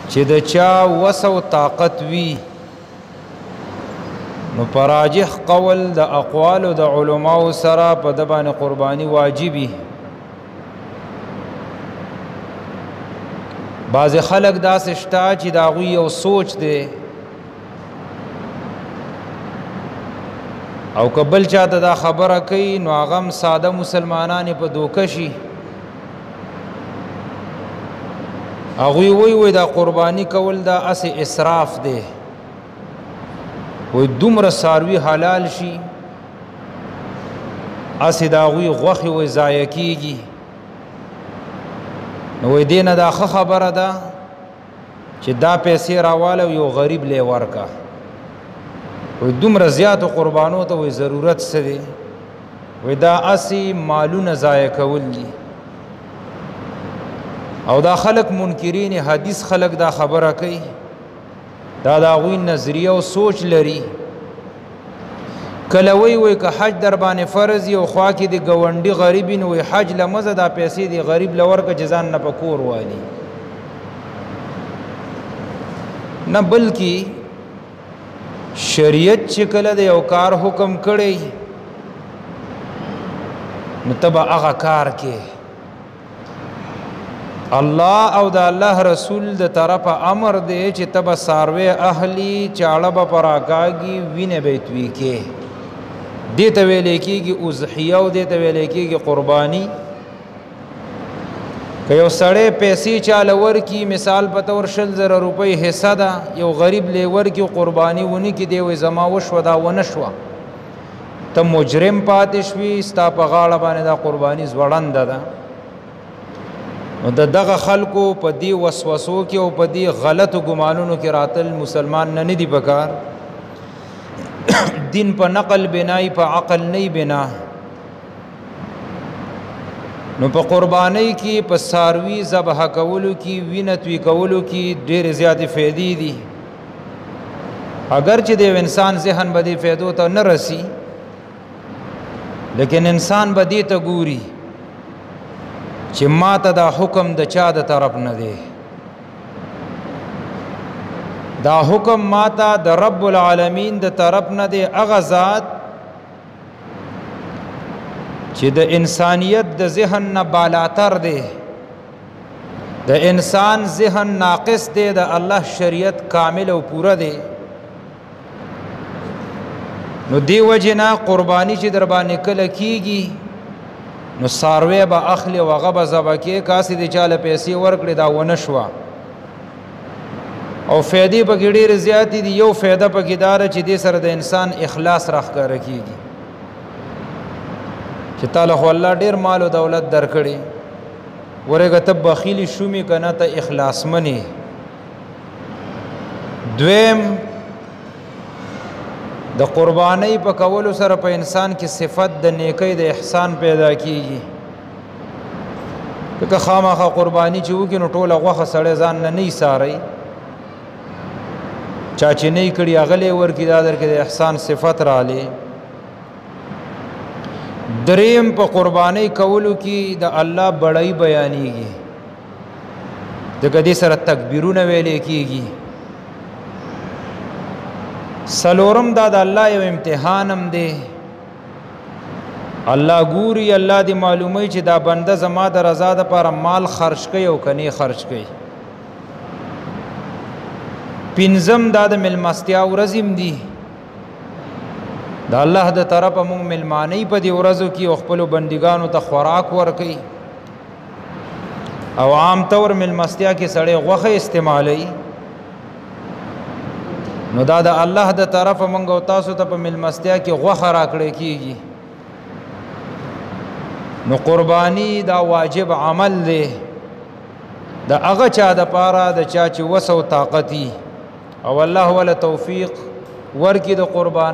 چې د چا وس او طاقت وي نو پراجح قول د اقوال د علماو سره په د باندې قرباني واجبي. بعض خلک داسې شته چې د هغوی یو سوچ دی او که بل چاته دا خبره کوي نو هغه هم ساده مسلمانان په دوکه شي. هغوی وی دا قربانی کول دا اس اسراف دی، وی دومره څاروي حلال شي اس د هغوی غوښې وی ضایع کیږي. نو وی دې نه دا ښه خبره ده چې دا پیسې راواله یو غریب لی ورکه. وی دومره زیاتو قربانو ته وی ضرورت څه دی؟ وی دا اسی مالونه ضایع کول دي. او دا خلق منکرین حدیث خلق دا خبره کوي، دا د هغوی نظریه او سوچ لري. کله وی که حج در باندې فرض یو خوا کې د ګاونډي غریب نو وی حج لمزه دا پیسې دی غریب لورکه جزان نه پکور والی نه، بلکې شریعت چې کله د یو کار حکم کړي نو تبا هغه کار کې الله او د الله رسول د طرفه امر دی چې تبا ساروی اهلی چاړه به پراکاږي وینه به توی کې دې ته ویل کېږي اضحیه او دې ته ویل کېږي قرباني. که یو سړی پیسې چاله ورکي مثال په طور 100,000 روپۍ حصه ده یو غریب لی ورکي قرباني ونی کې دی وی زما وشوه دا ونه شوه ته مجرم پاتې شوي ستا په غاړه باندې دا قرباني زوړنده ده. نو د دغه خلکو په دې وسوسو کې او په دې غلطو ګمانونو کې راتل مسلمان نه دی پکار. دین په نقل بنای په عقل نه بنا. نو په قربانی کې په ساروی ذبح کولو کې وینه توی کولو کې ډېر زیاتې فائدې دي. اگر چې د انسان ذهن به دې فائدو ته نه رسی لیکن انسان به دې ته ګوري چې ما ته دا حکم د چا د طرف نه دی، دا حکم ما ته د رب العالمین د طرف نه دی. هغه ذات چې د انسانیت د ذهن نه بالاتر دی، د انسان ذهن ناقص دی، د الله شریعت کامل او پوره دی. نو دی وجنا قربانی چې در باندې کله کیږي نو ساروی به اخلی و هغه به ذبح کې کاسې د چاله پیسې ورکړي دا ونه شوه او فایدې پکې ډېرې زیاتې دي. یو فایده پکې دا ده چې دې سره د انسان اخلاص راښکاره کېږي چې تعالی خو الله ډېر مال او دولت درکړي ورګه ته بخیلی شومې که نه ته اخلاصمنې. دویم د قربانی په کولو سره په انسان کې صفت د نیکی د احسان پیدا کیږي. که خامخا قربانی چې وکړي نو ټوله غوښه سړی ځان نه نه ساری چا چې نه کړي هغه ورکړي دا درکې د احسان صفت رالی. دریم په قربانی کولو کې د الله بڑای بیانېږي ځکه دې سره تکبیرونه ویلې کېږي. سلورم دا د الله یو امتحانم دی. الله ګوري، الله دې معلوموي چې دا بنده زما د رضا دپاره مال خرج کوي او که نه خرج کوي. پنځم دا د مېلمستیا ورځې دي. د الله د طرفه موږ مېلمانۍ په دې ورځو کې او خپلو بندګانو ته خوراک ورکوي او عام طور مېلمستیا کې سړی غوښه استعمالوي. نو دا د الله د طرفه مونږ او تاسو ته په مېلمستیا کې غوښه راکړی کېږي. نو قربانی دا واجب عمل دی د هغه چا دپاره د چا چې وس او طاقت وي او الله وله توفیق ورکړي د قربانی